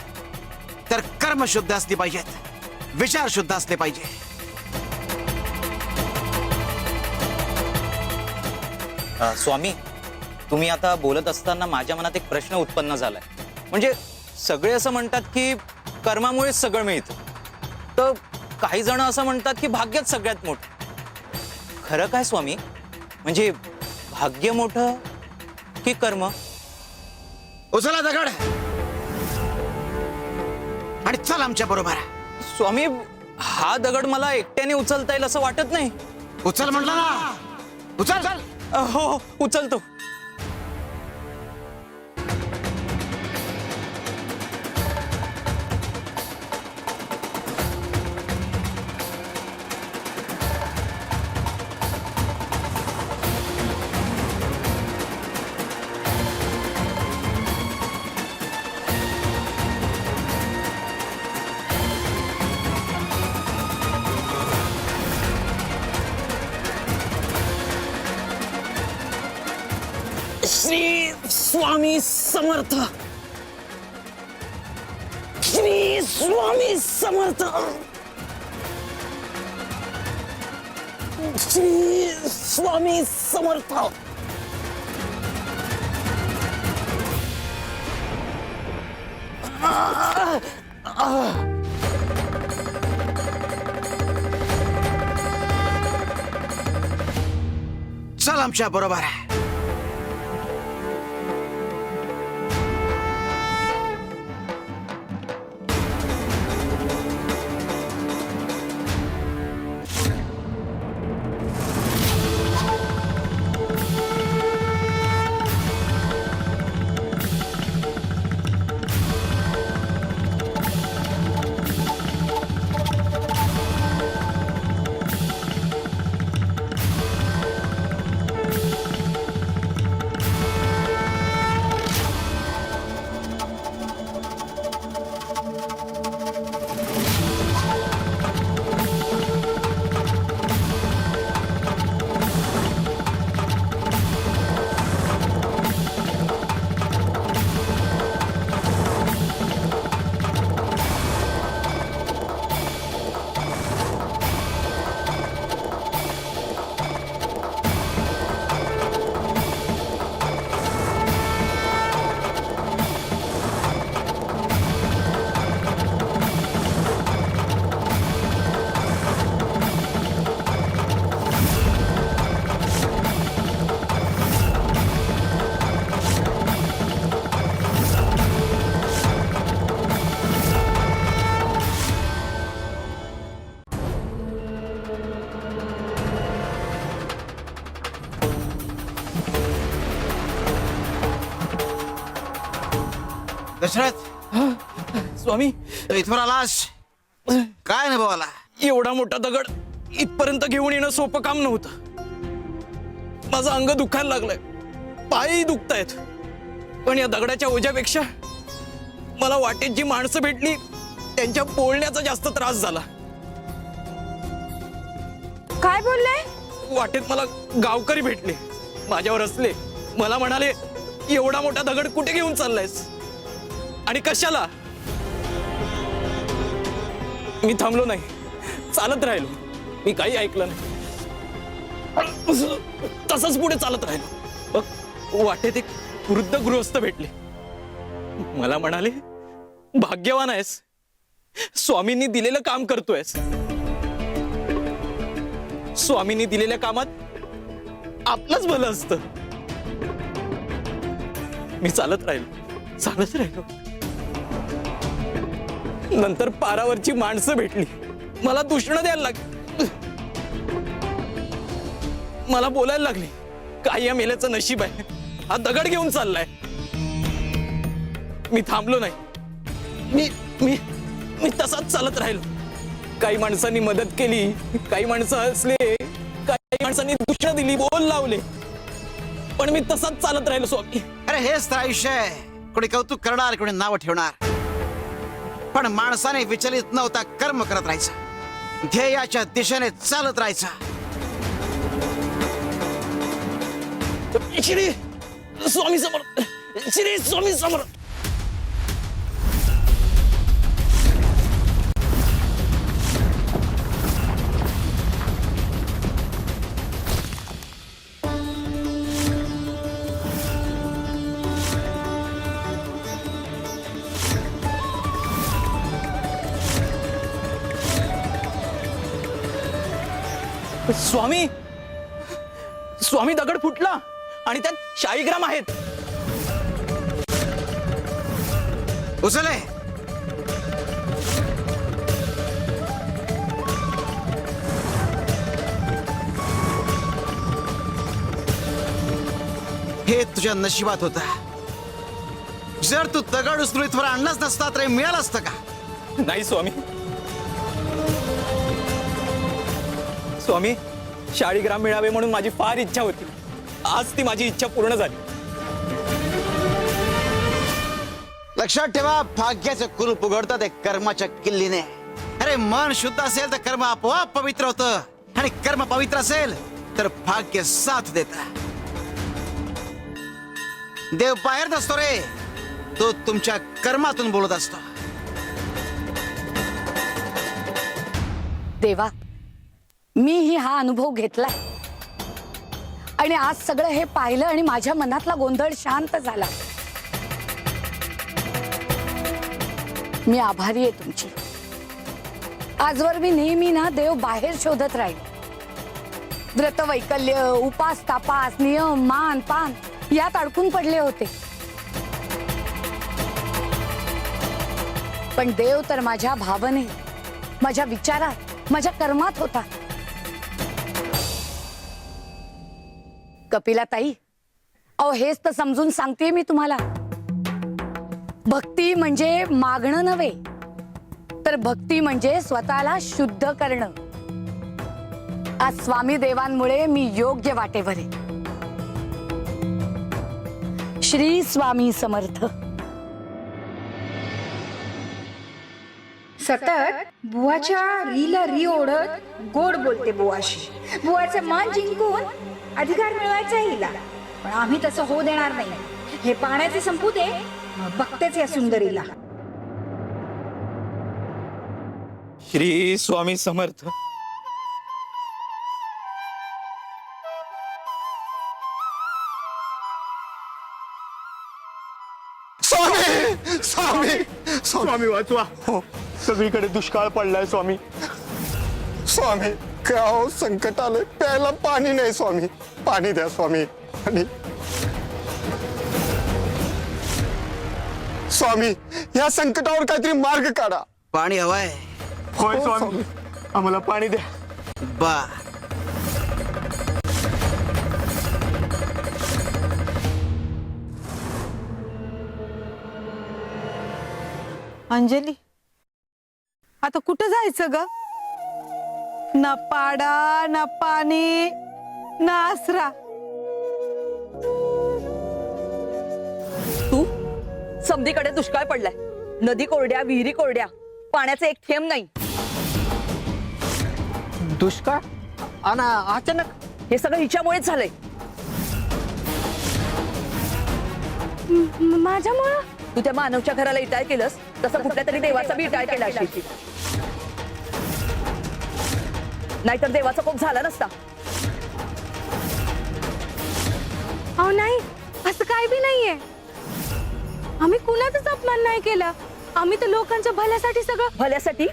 तर कर्म शुद्ध असली पाहिजेत, विचार शुद्ध असले पाहिजे. स्वामी, तुम्ही आता बोलत असताना माझ्या मनात एक प्रश्न उत्पन्न झालाय. म्हणजे सगळे असं म्हणतात की कर्मामुळेच सगळं मिळतं, तर काही जण असं म्हणतात की भाग्यच सगळ्यात मोठं. खरं काय स्वामी? म्हणजे भाग्य मोठं की कर्म? उचला दगड आणि चल आमच्या बरोबर. स्वामी, हा दगड मला एकट्याने उचलता येईल असं वाटत नाही. उचल म्हटलं ना, उचल. हो, उचलतो. स्वामी समर्थ. श्री स्वामी समर्थ. श्री स्वामी समर्थ. चल आमच्या बरोबर. दशरथ, स्वामी, इथवर आलास काय अनुभव आला? एवढा मोठा दगड इथपर्यंत घेऊन येणं सोपं काम नव्हतं. माझं अंग दुखायला लागलंय, पायही दुखतायत. पण या दगडाच्या ओझ्यापेक्षा मला वाटेत जी माणसं भेटली त्यांच्या बोलण्याचा जास्त त्रास झाला. काय बोलले? वाटेत मला गावकरी भेटले, माझ्यावर हसले. मला म्हणाले, एवढा मोठा दगड कुठे घेऊन चाललायस आणि कशाला? मी थांबलो नाही, चालत राहिलो. मी काही ऐकलं नाही, तसंच पुढे चालत राहिलो. मग वाटेत एक वृद्ध गृहस्थ भेटले. मला म्हणाले, भाग्यवान आहेस, स्वामींनी दिलेलं काम करतोयस. स्वामींनी दिलेल्या कामात आपलंच भलं असतं. मी चालत राहिलो. नंतर पारावरची माणसं भेटली, मला दूषणं द्यायला लागली. मला बोलायला लागली, काय या मेल्याचं नशीब आहे, हा दगड घेऊन चाललाय. मी थांबलो नाही, मी मी मी तसाच चालत राहिलो. काही माणसांनी मदत केली, काही माणसं हसले, काही माणसांनी दूषणं दिली, बोल लावले, पण मी तसाच चालत राहिलो. स्वामी, अरे हेच तर आयुष्य आहे. कोणी कौतुक करणार, कोणी नाव ठेवणार, पण माणसाने विचलित न होता कर्म करत राहायचं, ध्येयाच्या दिशेने चालत राहायचं. श्री स्वामी समर्थ. श्री स्वामी समर्थ. स्वामी, स्वामी, दगड फुटला आणि त्यात शाळीग्राम आहेत. उचले. हे तुझ्या नशिबात होता. जर तू दगड उचलून इथवर आणलाच नसता तर हे मिळालं असतं का? नाही स्वामी. स्वामी, शाळीग्राम मिळावे म्हणून माझी फार इच्छा होती. आज ती माझी इच्छा पूर्ण झाली. लक्षात ठेवा, भाग्याचं कुलूप उघडतात एक कर्माच्या किल्लीने. अरे मन शुद्ध असेल तर कर्म आपोआप पवित्र होतं, आणि कर्म पवित्र असेल तर भाग्य साथ देतं. देव बाहेर नसतो रे, तो तुमच्या कर्मातून बोलत असतो. देवा, मीही हा अनुभव घेतलाय आणि आज सगळं हे पाहिलं आणि माझ्या मनातला गोंधळ शांत झाला. मी आभारी आहे तुमची. आजवर मी नेहमी ना देव बाहेर शोधत राहील. व्रत वैकल्य, उपास तापास, नियम मान पान यात अडकून पडले होते. पण देव तर माझ्या भावनेत, माझ्या विचारात, माझ्या कर्मात होता. कपिला ताई, अहो हेच तर समजून सांगते मी तुम्हाला. भक्ती म्हणजे मागणं नव्हे, तर भक्ती म्हणजे स्वतःला शुद्ध करणं. आज स्वामी देवांमुळे मी योग्य वाटेवर आहे. श्री स्वामी समर्थ. सतत बुवाच्या रीला री ओढत गोड बोलते बुवाशी. बुवाचं मान जिंकून अधिकार मिळवायचा हिला, पण आम्ही तसं होऊ देणार नाही. हे पाण्याचे संपू दे, मग बघतेच या सुंदरीला. श्री स्वामी समर्थ. स्वामी स्वामी स्वामी वाचवा. हो, सगळीकडे दुष्काळ पडलाय स्वामी. स्वामी काय संकट आलंय, प्यायला पाणी नाही स्वामी. पाणी द्या स्वामी. आणि स्वामी या संकटावर काहीतरी मार्ग काढा. पाणी हवाय? होय स्वामी, आम्हाला पाणी द्या. बा अंजली, आता कुठं जायचं ग? ना पाडा, ना पाणी, ना आसरा. तू समधीकडे दुष्काळ पडलाय. नदी कोरड्या, विहिरी कोरड्या, पाण्याचे एक थेंब नाही. दुष्काळ आणि अचानक हे सगळं हिच्यामुळेच झालंय. माझ्यामुळं? तू त्या मानवच्या घराला इटाळ केलंस, तसं कुठल्या तरी देवाचा बी इटाळ केला असेल. नाहीतर देवाचा कोप झाला नसता. अहो नाही, असं काय बी नाहीये. आम्ही कुणाचाच अपमान नाही केला. आम्ही तर लोकांच्या भल्यासाठी सगळं. भल्यासाठी?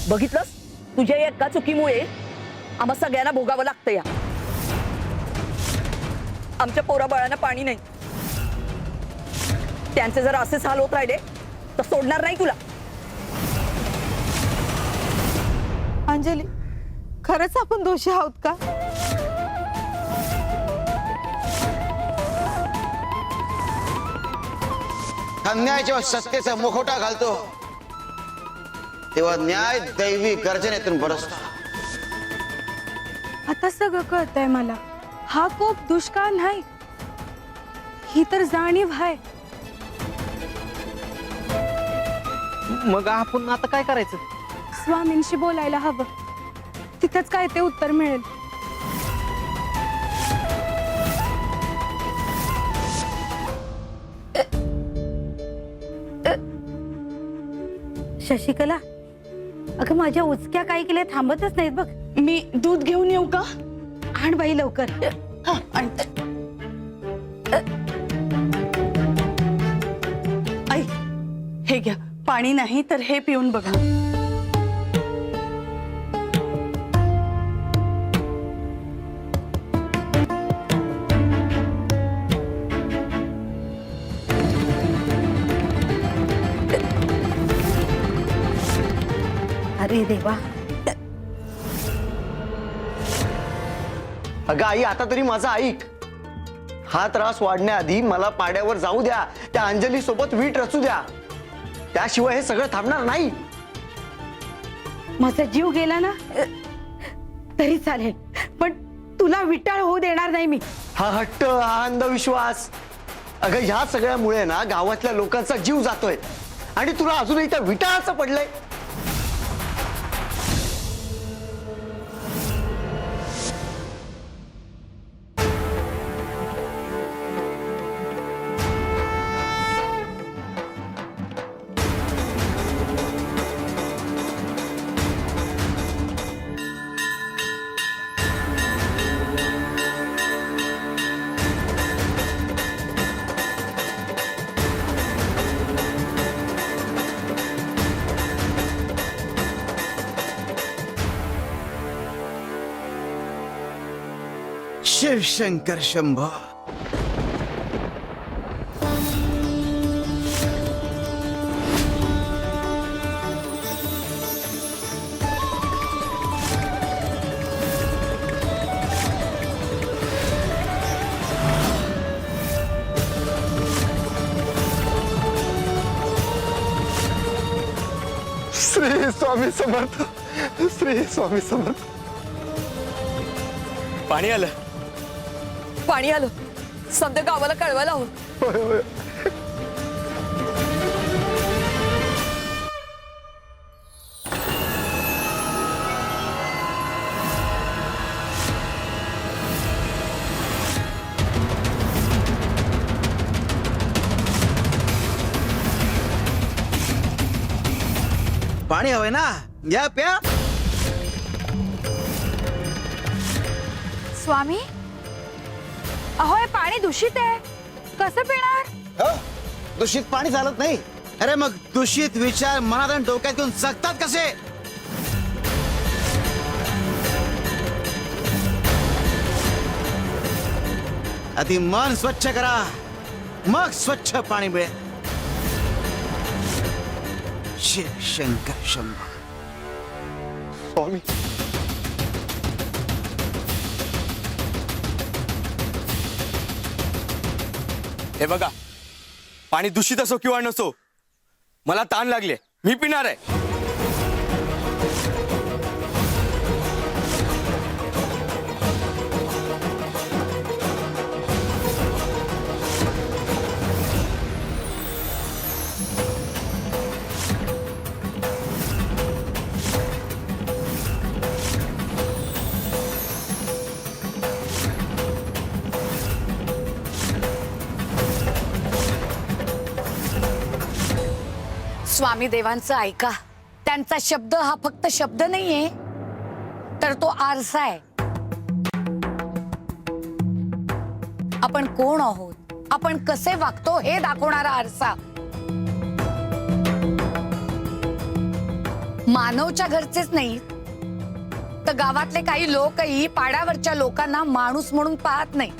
बघितलंस, तुझ्या या एका चुकीमुळे आम्हा सगळ्यांना भोगावं लागतं. या आमच्या पोराबाळांना पाणी नाही. त्यांचे जर असेच हाल होत राहिले तर सोडणार नाही तुला. अंजली, खरंच आपण दोषी आहोत का? अन्याय जेव्हा सत्तेचा मुखवटा घालतो, तेव्हा न्याय दैवी गर्जनेतून बरसतो. आता सगळं कळतंय मला. हा कोप दुष्काळ नाही, ही तर जाणीव आहे. मग आपण आता काय करायचं? स्वामींशी बोलायला हवं. तिथंच काय ते उत्तर मिळेल. शशिकला, अगं माझ्या उचक्या काही केल्या थांबतच नाहीत बघ. मी दूध घेऊन येऊ का? आण बाई लवकर. हा, आणते. आई, हे घ्या. पाणी नाही तर हे पिऊन बघा. अरे देवा. अगं आई, आता तरी माझं ऐक. हा त्रास वाढण्याआधी मला पाड्यावर जाऊ द्या. त्या अंजली सोबत वीट रचू द्या. त्याशिवाय हे सगळं थांबणार नाही. माझा जीव गेला ना तरी चालेल, पण तुला विटाळ होऊ देणार नाही मी. हा हट्ट, हा अंधविश्वास अगं ह्या सगळ्यामुळे ना गावातल्या लोकांचा जीव जातोय आणि तुला अजूनही त्या विटाळाचं पडलंय. शिवशंकर शंभो. श्री स्वामी समर्थ, श्री स्वामी समर्थ. पाणी आलं, पाणी आलं. समजा गावाला कळवायला हवं. होय होय. पाणी हवंय ना, या प्या. स्वामी, अहो हे पाणी दूषित आहे, कसं पिणार? हो, दूषित पाणी चालत नाही. अरे मग दूषित विचार मनात आणि डोक्यात घेऊन जगतात कसे? आधी मन स्वच्छ करा, मग स्वच्छ पाणी मिळेल. शिवशंकर शंभो. स्वामी हे बघा, पाणी दूषित असो किंवा नसो, मला ताण लागले, मी पिणार आहे. स्वामी देवांचं ऐका. त्यांचा शब्द हा फक्त शब्द नाहीये, तर तो आरसा आहे. आपण कोण आहोत, आपण कसे वागतो हे दाखवणारा आरसा. मानवच्या घरचेच नाही, तर गावातले काही लोकही पाड्यावरच्या लोकांना माणूस म्हणून पाहत नाही,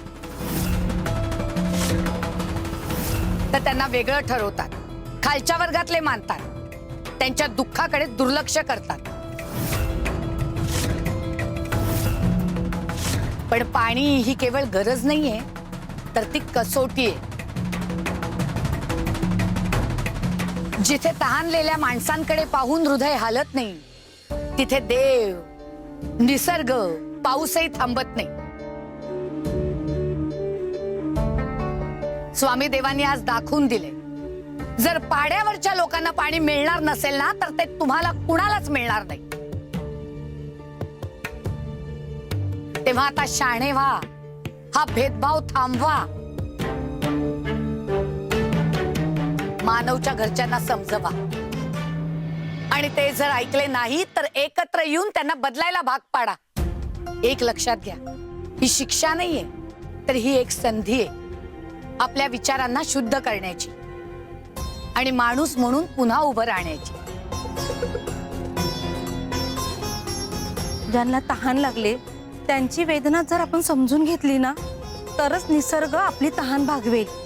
तर त्यांना वेगळं ठरवतात. खालच्या वर्गातले मानतात, त्यांच्या दुःखाकडे दुर्लक्ष करतात. पण पाणी ही केवळ गरज नाहीये, तर ती कसोटी आहे. जिथे तहानलेल्या माणसांकडे पाहून हृदय हालत नाही, तिथे देव, निसर्ग, पाऊसही थांबत नाही. स्वामी देवांनी आज दाखवून दिले, जर पाड्यावरच्या लोकांना पाणी मिळणार नसेल ना, तर ते तुम्हाला कुणालाच मिळणार नाही. तेव्हा आता शहाणे व्हा, हा भेदभाव थांबवा. मानवच्या घरच्यांना समजवा, आणि ते जर ऐकले नाही तर एकत्र येऊन त्यांना बदलायला भाग पाडा. एक लक्षात घ्या, ही शिक्षा नाहीये, तर ही एक संधी आहे आपल्या विचारांना शुद्ध करण्याची आणि माणूस म्हणून पुन्हा उभं राहण्याची. ज्यांना तहान लागले त्यांची वेदना जर आपण समजून घेतली ना, तरच निसर्ग आपली तहान भागवेल.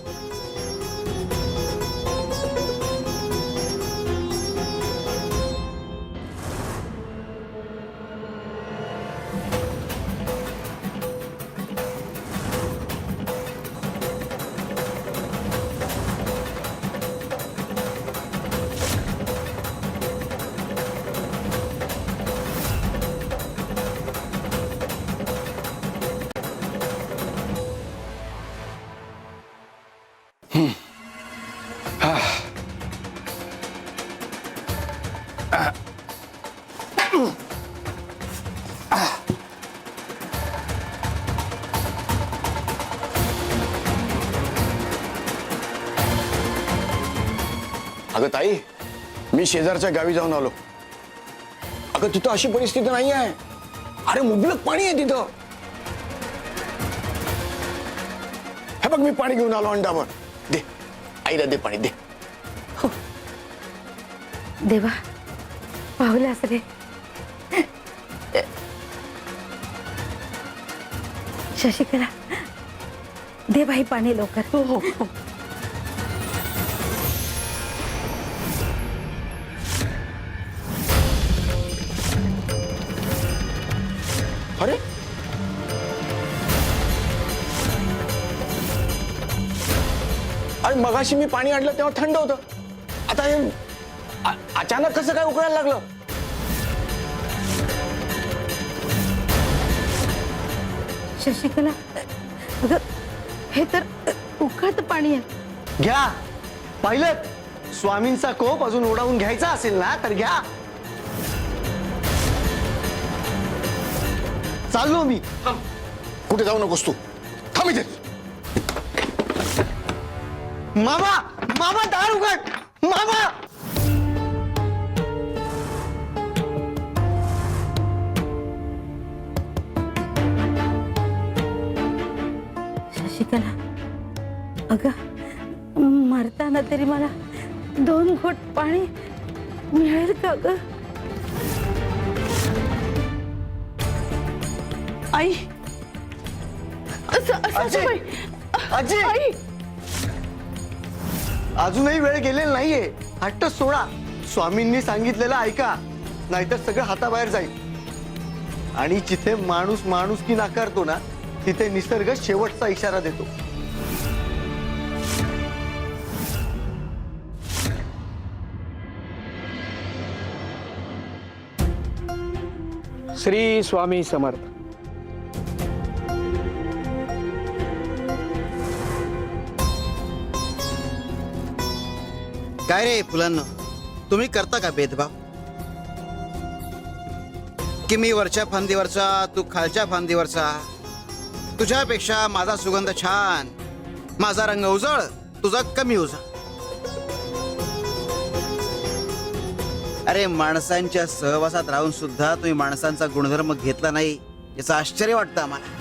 अगं ताई, मी शेजारच्या गावी जाऊन आलो. अगं तिथं अशी परिस्थिती नाही आहे. अरे मुबलक पाणी आहे तिथं. हे बघ, मी पाणी घेऊन आलो अंडावर. दे आईला, दे पाणी दे. देवा पाहुलास रे. शशिकला दे बाई पाणी लवकर. हो हो हो. अरे अरे मगाशी मी पाणी आणलं तेव्हा थंड होतं. आता हे अचानक कसं काय उकळायला लागलं? शशिकला अगं हे तर उकळत पाणी आहे. घ्या. पाहिलं, स्वामींचा कोप अजून ओढावून घ्यायचा असेल ना तर घ्या. चाललो मी. कुठे जाऊ नकोस तू, थांब इथे. मामा मामा दार उघड. मामा शशिकला अगं मरताना तरी मला 2 घोट पाणी मिळेल का ग? आई असं आजी! बाई. आजी! आई अजूनही वेळ गेलेला नाहीये. हट्ट सोडा. स्वामींनी सांगितलेलं ऐका, नाहीतर सगळं हाताबाहेर जाईल. आणि जिथे माणूस माणुसकी नाकारतो ना, तिथे निसर्ग शेवटचा इशारा देतो. श्री स्वामी समर्थ. काय रे फुलांनो, तुम्ही करता का भेदभाव? की मी वरच्या फांदीवरचा, तू खालच्या फांदीवरचा, तुझ्यापेक्षा माझा सुगंध छान, माझा रंग उजळ, तुझा कमी उजळ. अरे माणसांच्या सहवासात राहून सुद्धा तुम्ही माणसांचा गुणधर्म घेतला नाही, याचं आश्चर्य वाटतं आम्हाला.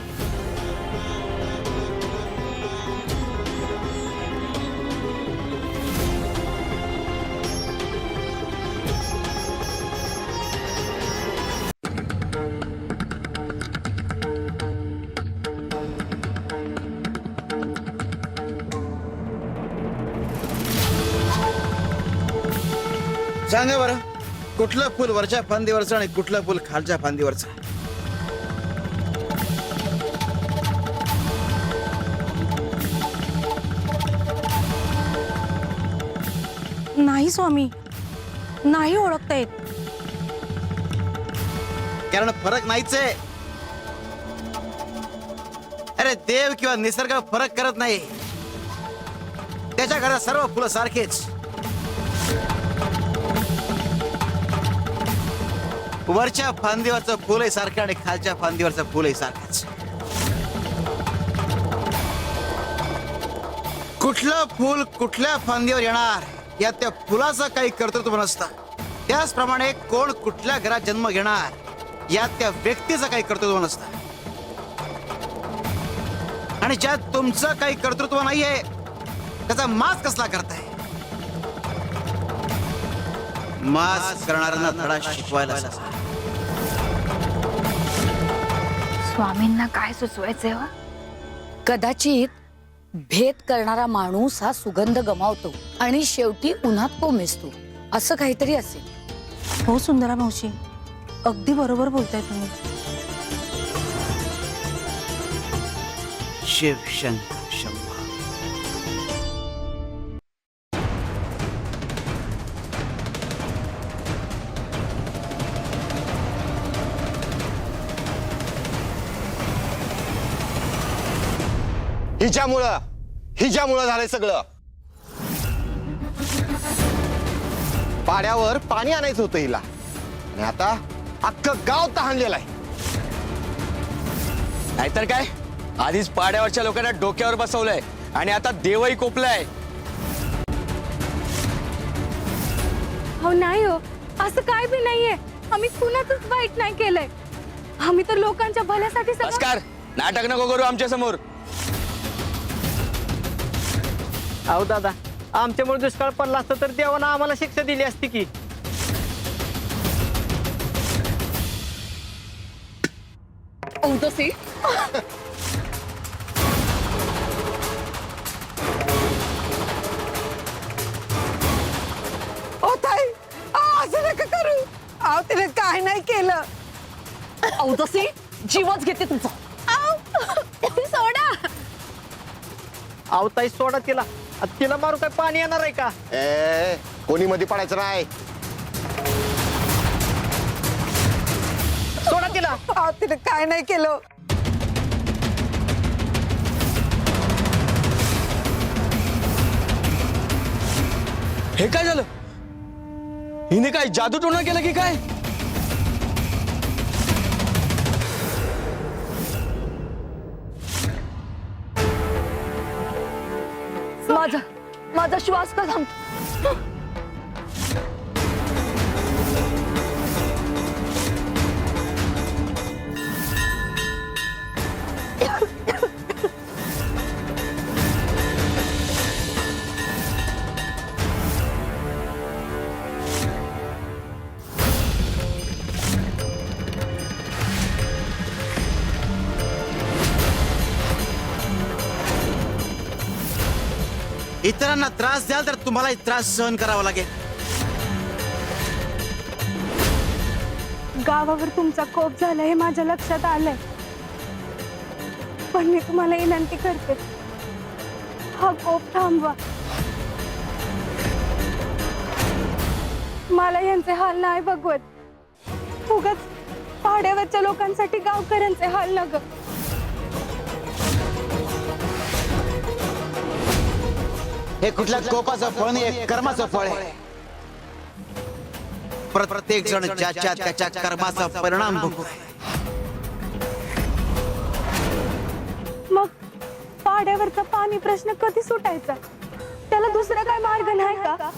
सांगा बरं, कुठलं फुल वरच्या फांदीवरचं आणि कुठलं फुल खालच्या फांदीवरचं? नाही स्वामी, नाही ओळखता येत. कारण फरक नाहीच आहे. अरे देव किंवा निसर्ग फरक करत नाही. त्याच्या घरात सर्व फुलं सारखेच. वरच्या फांदीवरचं फुलही सारखं आणि खालच्या फांदीवरचं फुलही सारखंच. कुठलं फुल कुठल्या फांदीवर येणार यात त्या फुलाचं काही कर्तृत्व नसतं. त्याचप्रमाणे कोण कुठल्या घरात जन्म घेणार यात त्या व्यक्तीचं काही कर्तृत्व नसतं. आणि ज्यात तुमचं काही कर्तृत्व नाहीये त्याचा माज कसला करताय? माज करणाऱ्यांना धडा शिकवायला. स्वामींना काय सुचवायचंय हो? कदाचित भेद करणारा माणूस हा सुगंध गमावतो आणि शेवटी उन्हात कोमेजतो, असं काहीतरी असेल. हो सुंदरा मावशी, अगदी बरोबर बोलताय तुम्ही. शिव शंकर शंभो. हिच्यामुळं झालंय सगळं. पाड्यावर पाणी आणायचं होतं हिला, आणि आता अख्खं गाव तहानलेलं आहे. नाहीतर काय, आधीच पाड्यावरच्या लोकांना डोक्यावर बसवलंय आणि आता देवही कोपलाय. अहो नाही हो, असं काय बी नाहीये. आम्ही कुणाचंच वाईट नाही केलंय. आम्ही तर लोकांच्या भल्यासाठी नमस्कार, नाटक नको करू आमच्या समोर. अहो दादा, आमच्यामुळे दुष्काळ पडला असतं तर देवानं आम्हाला शिक्षा दिली असती की. औदसे ओ ताई, असं नका करू. अहो तिने काय नाही केलं. औदसे जीवच घेते तुमचा. सोडा. अहो ताई सोडा तिला. तिला मारू काय पाणी येणार आहे का? कोणी मध्ये पडायचं नाही. सोडा तिला. अहो तिने काय नाही केलं. हे काय झालं? हिने काय जादू टोना केलं की काय? माझा श्वास का थांबतो. इतरांना त्रास द्याल तर तुम्हालाही त्रास सहन करावा लागेल. गावावर तुमचा कोप झाला हे माझ्या लक्षात आलंय. पण मी तुम्हाला विनंती करते, हा कोप थांबवा. मला यांचे हाल नाही बघवत. उगाच पाड्यावरच्या लोकांसाठी गावकऱ्यांचे हाल नग. हे कुठल्या कोपाचं फळ नाही, हे कर्माचं फळ आहे. प्रत्येक जण ज्याच्या त्याच्या कर्माचा परिणाम भोगतोय. मग पाड्यावरचा पाणी प्रश्न कधी सुटायचा? त्याला दुसरा काय मार्ग नाही का?